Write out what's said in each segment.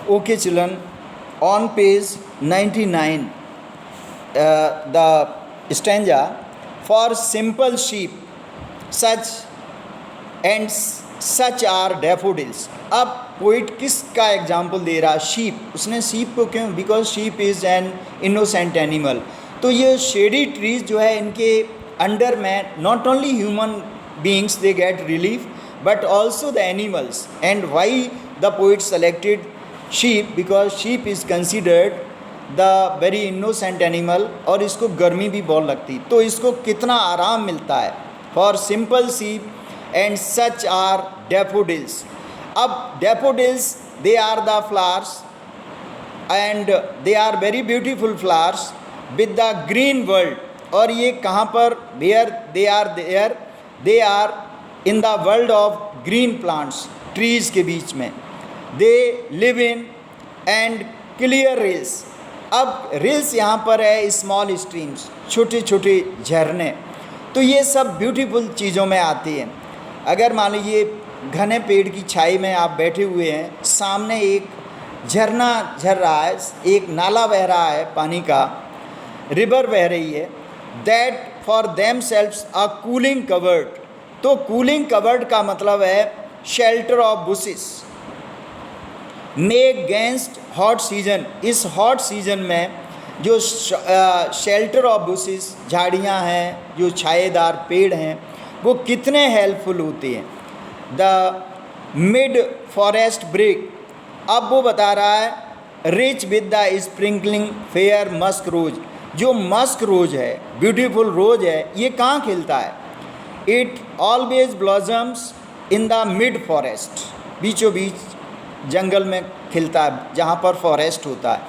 Okay, children, on page 99, the stanza, for simple sheep, such and such are daffodils. अब poet किसका example दे रहा? Sheep. उसने sheep को क्यों? Because sheep is an innocent animal. तो ये शेडी ट्रीज जो है, इनके अंडर में not only human beings they get relief but also the animals. And why the poet selected sheep? Because sheep is considered the very innocent animal, और इसको गर्मी भी बहुत लगती. तो इसको कितना आराम मिलता है. For simple sheep and such are daffodils. अब daffodils, they are the flowers and they are very beautiful flowers with the green world. और ये कहाँ पर? Where they are there? They are in the world of green plants, trees के बीच में. They live in and clear rills. अब rills यहाँ पर है स्मॉल स्ट्रीम्स, छोटे छोटे झरने. तो ये सब ब्यूटीफुल चीज़ों में आती हैं. अगर मान लीजिए घने पेड़ की छाई में आप बैठे हुए हैं, सामने एक झरना झर रहा है, एक नाला बह रहा है, पानी का रिवर बह रही है. That for them selves a cooling covered. तो कूलिंग कवर्ड का मतलब है shelter of bushes make against hot season. इस हॉट सीजन में जो शेल्टर ऑफ बुशेस, झाड़ियाँ हैं, जो छाएदार पेड़ हैं, वो कितने हेल्पफुल होते हैं. The mid forest brake. अब वो बता रहा है rich with the sprinkling fair musk rose. जो मस्क रोज है, ब्यूटीफुल रोज है, ये कहाँ खिलता है? It always blossoms in the mid forest. बीचों बीच जंगल में खिलता है, जहाँ पर फॉरेस्ट होता है.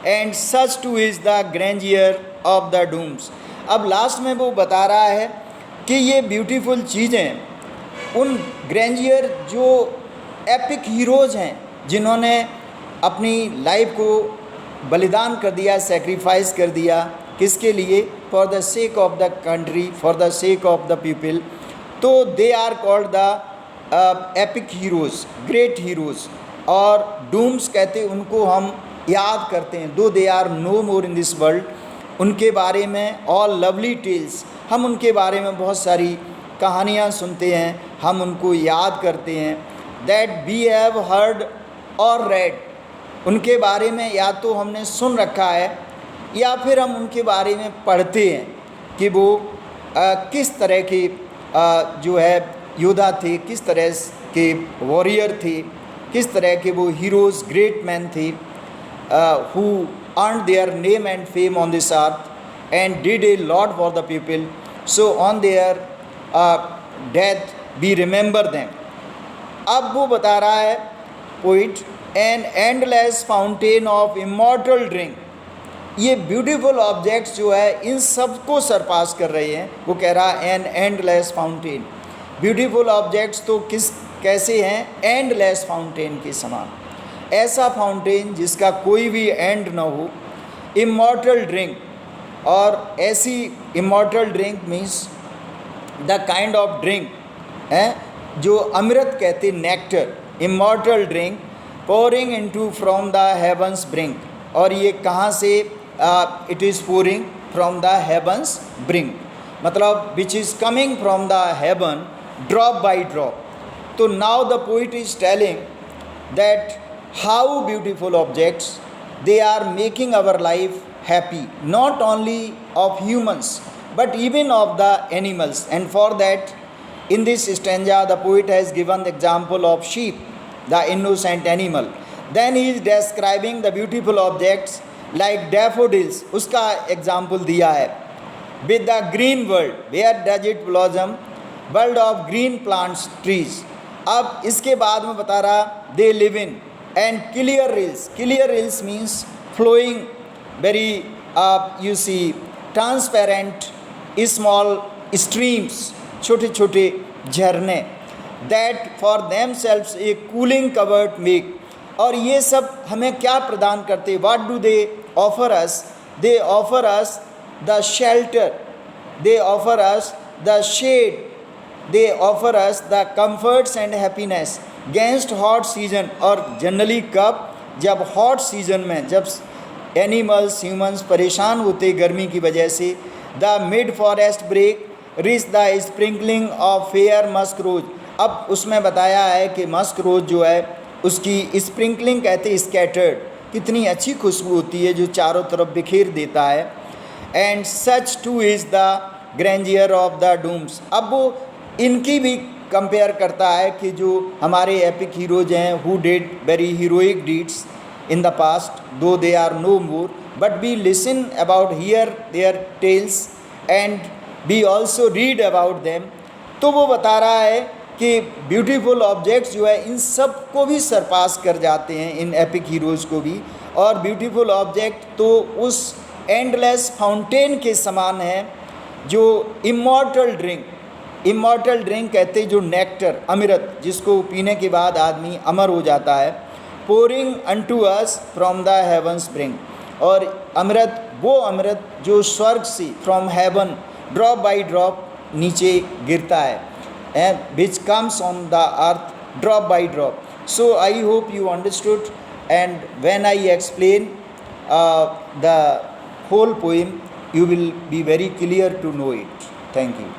And such too is the grandeur of the dooms. अब लास्ट में वो बता रहा है कि ये ब्यूटीफुल चीज़ें उन ग्रैंडियर, जो एपिक हीरोज़ हैं, जिन्होंने अपनी लाइफ को बलिदान कर दिया, सेक्रीफाइस कर दिया. किसके लिए? For the sake of the country, for the sake of the people. तो they are called the epic heroes, great heroes. और डूम्स कहते उनको हम याद करते हैं. Though they are no more in this world. उनके बारे में ऑल लवली टेल्स, हम उनके बारे में बहुत सारी कहानियाँ सुनते हैं, हम उनको याद करते हैं. दैट वी हैव हर्ड और रेड. उनके बारे में या तो हमने सुन रखा है या फिर हम उनके बारे में पढ़ते हैं कि वो किस तरह के जो है योद्धा थे, किस तरह के वॉरियर थे, किस तरह के वो हीरोज़, ग्रेट मैन थे, who earned their name and fame on this earth and did a lot for the people. So on their death we remember them. अब वो बता रहा है poet, an endless fountain of immortal drink. ये beautiful objects जो है इन सब को सरपास कर रहे हैं. वो कह रहा है an endless fountain. Beautiful objects तो कैसे हैं? एंडलेस फाउंटेन के समान. ऐसा फाउंटेन जिसका कोई भी एंड ना हो. Immortal drink. और ऐसी immortal drink means the kind of drink है जो अमृत कहते, nectar. Immortal drink pouring into from the heavens brink. और ये कहाँ से? It is pouring from the heavens brink, मतलब which is coming from the heaven drop by drop. तो now the poet is telling that how beautiful objects, they are making our life happy, not only of humans but even of the animals. And for that, in this stanza the poet has given the example of sheep, the innocent animal. Then he is describing the beautiful objects like daffodils. Uska example diya hai. With the green world, where does it blossom? World of green plants, trees. अब इसके बाद में बता रहा they live in and clear rills. Clear rills means flowing, very you see transparent small streams, छोटे छोटे झरने. That for themselves a cooling covered make. और ये सब हमें क्या प्रदान करते? What do they offer us? They offer us the shelter, they offer us the shade, they offer us the comforts and happiness against hot season. और generally कब? जब हॉट सीजन में, जब एनिमल्स ह्यूमंस परेशान होते गर्मी की वजह से, the mid forest brake rich the sprinkling of fair musk rose. अब उसमें बताया है कि मस्क रोज जो है उसकी स्प्रिंकलिंग कहते हैं स्कैटर्ड, कितनी अच्छी खुशबू होती है जो चारों तरफ बिखेर देता है। And such too is the grandeur of the dooms. अब वो इनकी भी कंपेयर करता है कि जो हमारे एपिक हीरोज हैं who did very heroic deeds in the past, though they are no more, but we listen about hear their tales and we also read about them. तो वो बता रहा है कि ब्यूटीफुल ऑब्जेक्ट्स जो है इन सब को भी सरपास कर जाते हैं, इन एपिक हीरोज़ को भी। और ब्यूटीफुल ऑब्जेक्ट तो उस एंडलेस फाउंटेन के समान है जो इमॉर्टल ड्रिंक कहते हैं, जो नेक्टर अमृत जिसको पीने के बाद आदमी अमर हो जाता है, pouring unto us from the haven spring. और अमृत, वो अमृत जो स्वर्ग से from heaven drop by drop नीचे गिरता है, which comes on the earth drop by drop. So I hope you understood, and when I explain the whole poem you will be very clear to know it. Thank you.